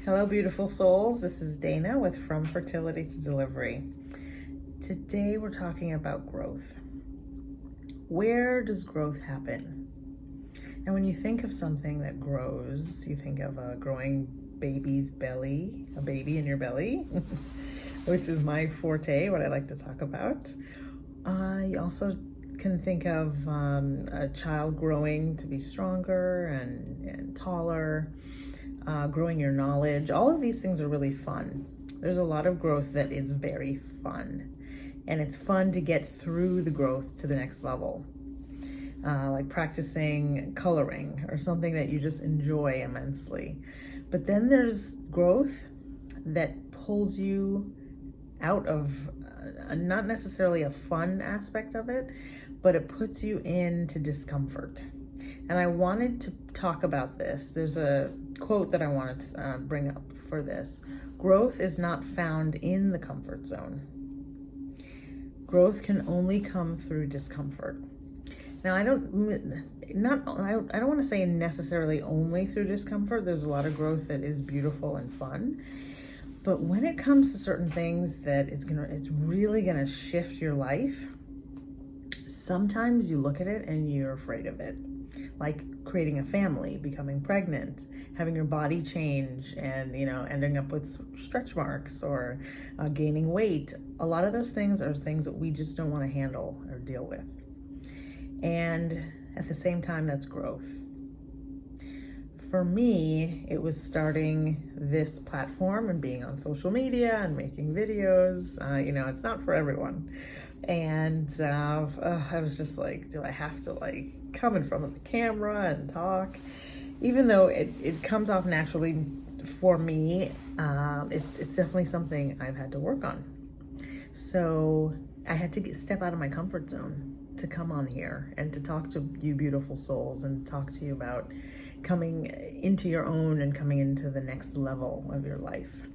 Hello, beautiful souls. This is Dana with From Fertility to Delivery. Today we're talking about growth. Where does growth happen? And when you think of something that grows, you think of a growing baby's belly, a baby in your belly, which is my forte, what I like to talk about. You also can think of a child growing to be stronger and taller. Growing your knowledge. All of these things are really fun. There's a lot of growth that is very fun. And it's fun to get through the growth to the next level. Like practicing coloring or something that you just enjoy immensely. But then there's growth that pulls you out of not necessarily a fun aspect of it, but it puts you into discomfort. And I wanted to talk about this. There's a quote that I wanted to bring up for this. Growth is not found in the comfort zone. Growth can only come through discomfort. Now, I don't want to say necessarily only through discomfort. There's a lot of growth that is beautiful and fun. But when it comes to certain things that it's really gonna shift your life, sometimes you look at it and you're afraid of it. Like creating a family, becoming pregnant, having your body change and, ending up with stretch marks or gaining weight. A lot of those things are things that we just don't want to handle or deal with. And at the same time, that's growth. For me, it was starting this platform and being on social media and making videos. It's not for everyone. And I was just like, do I have to come in front of the camera and talk? Even though it comes off naturally for me, it's definitely something I've had to work on. So I had to step out of my comfort zone to come on here and to talk to you beautiful souls and talk to you about coming into your own and coming into the next level of your life.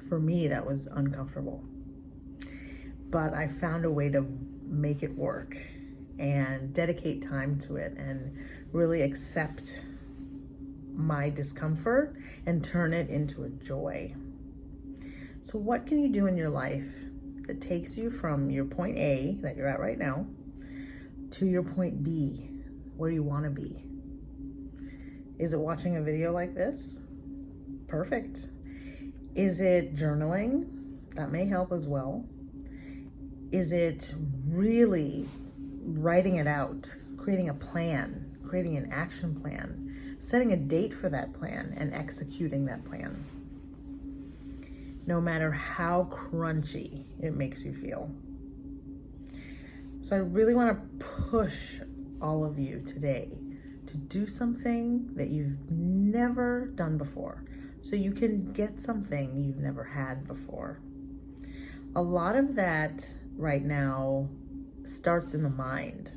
For me, that was uncomfortable. But I found a way to make it work and dedicate time to it and really accept my discomfort and turn it into a joy. So what can you do in your life that takes you from your point A that you're at right now to your point B, where you want to be? Is it watching a video like this? Perfect. Is it journaling? That may help as well. Is it really writing it out, creating a plan, creating an action plan, setting a date for that plan and executing that plan? No matter how crunchy it makes you feel. So I really want to push all of you today to do something that you've never done before, so you can get something you've never had before. A lot of that right now starts in the mind.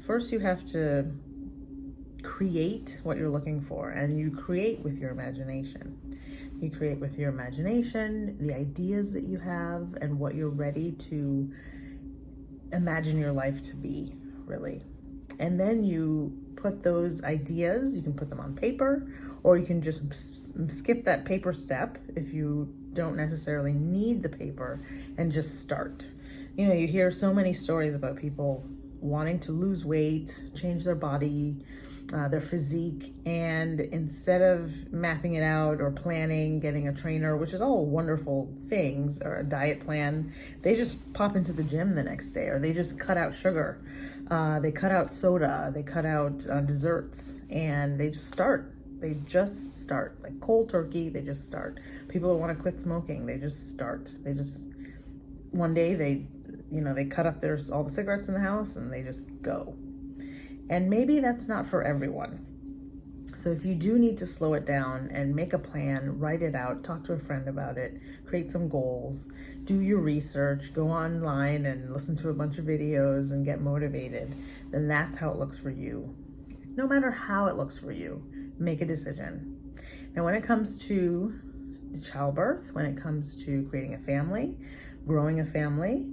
First, you have to create what you're looking for, and you create with your imagination. You create with your imagination the ideas that you have and what you're ready to imagine your life to be, really. And then you put those ideas, you can put them on paper, or you can just skip that paper step if you don't necessarily need the paper and just start. You hear so many stories about people wanting to lose weight, change their body, their physique, and instead of mapping it out or planning, getting a trainer, which is all wonderful things, or a diet plan, they just pop into the gym the next day, or they just cut out sugar, they cut out soda, they cut out desserts, and they just start. They just start. Like cold turkey, they just start. People that want to quit smoking, they just start. One day they cut up all the cigarettes in the house and they just go. And maybe that's not for everyone. So if you do need to slow it down and make a plan, write it out, talk to a friend about it, create some goals, do your research, go online and listen to a bunch of videos and get motivated, then that's how it looks for you. No matter how it looks for you, make a decision. Now, when it comes to childbirth, when it comes to creating a family, growing a family,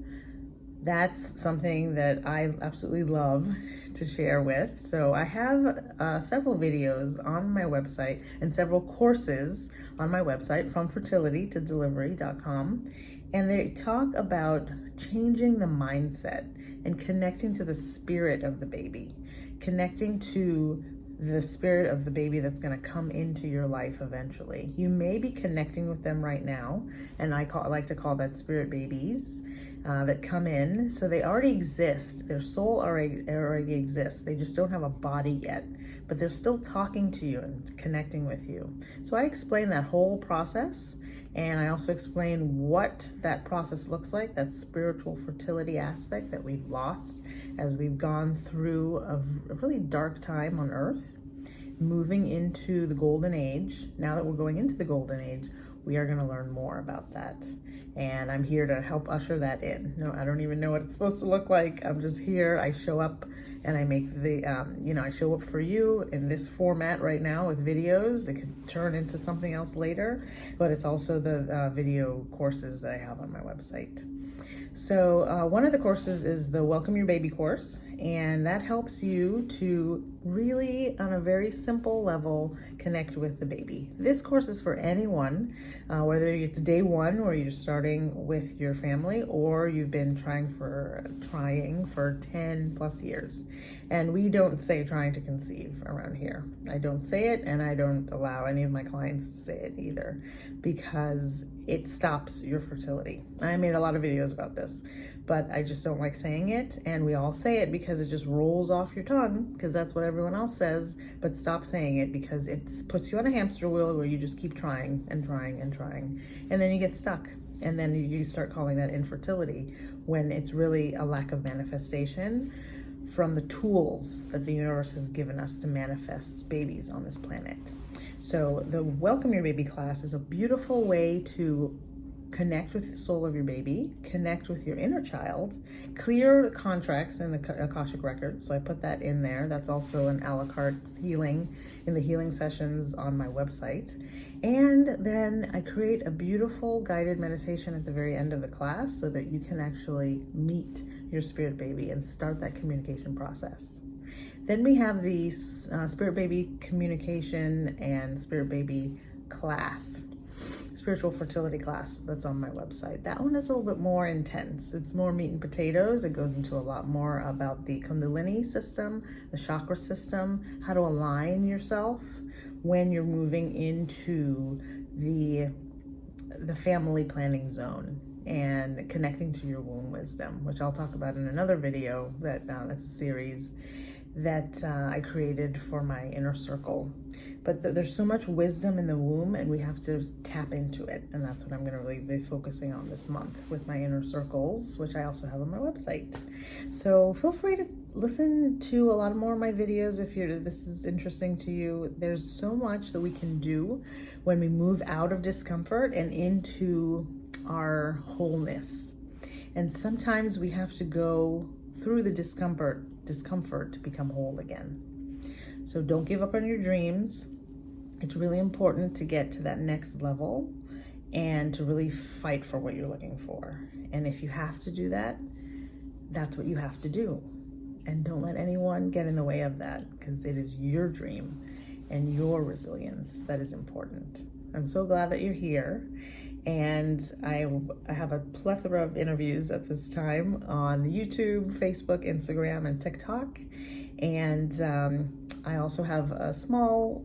That's something that I absolutely love to share with. So I have several videos on my website and several courses on my website, from fertilitytodelivery.com. And they talk about changing the mindset and connecting to the spirit of the baby, connecting to the spirit of the baby that's going to come into your life eventually. You may be connecting with them right now, and I like to call that spirit babies that come in. So they already exist. Their soul already exists. They just don't have a body yet, but they're still talking to you and connecting with you. So I explain that whole process, and I also explain what that process looks like, that spiritual fertility aspect that we've lost as we've gone through a really dark time on earth, moving into the golden age. Now that we're going into the golden age, we are going to learn more about that. And I'm here to help usher that in. No, I don't even know what it's supposed to look like. I'm just here. I show up and I make the, I show up for you in this format right now with videos. It could turn into something else later, but it's also the video courses that I have on my website. So one of the courses is the Welcome Your Baby course, and that helps you to really, on a very simple level, connect with the baby. This course is for anyone, whether it's day one where you're starting with your family, or you've been trying for 10 plus years. And we don't say trying to conceive around here. I don't say it, and I don't allow any of my clients to say it either, because it stops your fertility. I made a lot of videos about this, but I just don't like saying it. And we all say it because it just rolls off your tongue, because that's what everyone else says. But stop saying it, because it puts you on a hamster wheel where you just keep trying and trying and trying, and then you get stuck. And then you start calling that infertility, when it's really a lack of manifestation from the tools that the universe has given us to manifest babies on this planet. So the Welcome Your Baby class is a beautiful way to connect with the soul of your baby, connect with your inner child, clear the contracts in the Akashic records. So I put that in there. That's also an a la carte healing in the healing sessions on my website. And then I create a beautiful guided meditation at the very end of the class so that you can actually meet your spirit baby and start that communication process. Then we have the spirit baby communication and spirit baby class, spiritual fertility class, that's on my website. That one is a little bit more intense. It's more meat and potatoes. It goes into a lot more about the Kundalini system, the chakra system, how to align yourself when you're moving into the family planning zone, and connecting to your womb wisdom, which I'll talk about in another video. That's a series that I created for my inner circle. But there's so much wisdom in the womb, and we have to tap into it. And that's what I'm going to really be focusing on this month with my inner circles, which I also have on my website. So feel free to listen to a lot more of my videos if this is interesting to you. There's so much that we can do when we move out of discomfort and into our wholeness. And sometimes we have to go through the discomfort to become whole again. So don't give up on your dreams. It's really important to get to that next level and to really fight for what you're looking for. And if you have to do that, that's what you have to do. And don't let anyone get in the way of that, because it is your dream and your resilience that is important. I'm so glad that you're here. And I have a plethora of interviews at this time on YouTube, Facebook, Instagram, and TikTok. And I also have a small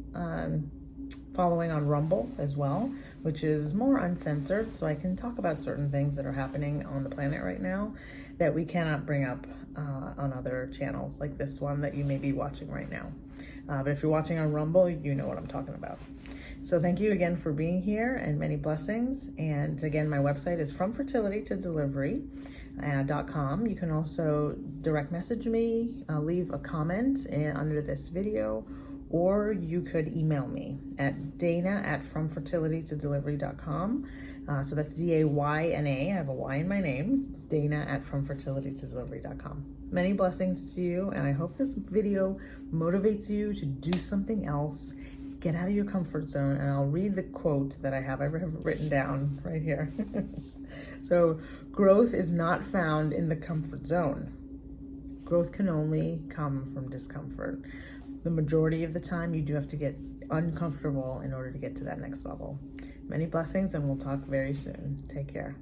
following on Rumble as well, which is more uncensored. So I can talk about certain things that are happening on the planet right now that we cannot bring up on other channels like this one that you may be watching right now. But if you're watching on Rumble, you know what I'm talking about. So thank you again for being here, and many blessings. And again, my website is fromfertilitytodelivery.com. You can also direct message me, leave a comment under this video, or you could email me at dana@fromfertilitytodelivery.com. So that's DAYNA. I have a Y in my name, dana@fromfertilitytodelivery.com. Many blessings to you, and I hope this video motivates you to do something else. Get out of your comfort zone, and I'll read the quote that I have written down right here. So growth is not found in the comfort zone. Growth can only come from discomfort. The majority of the time, you do have to get uncomfortable in order to get to that next level. Many blessings, and we'll talk very soon. Take care.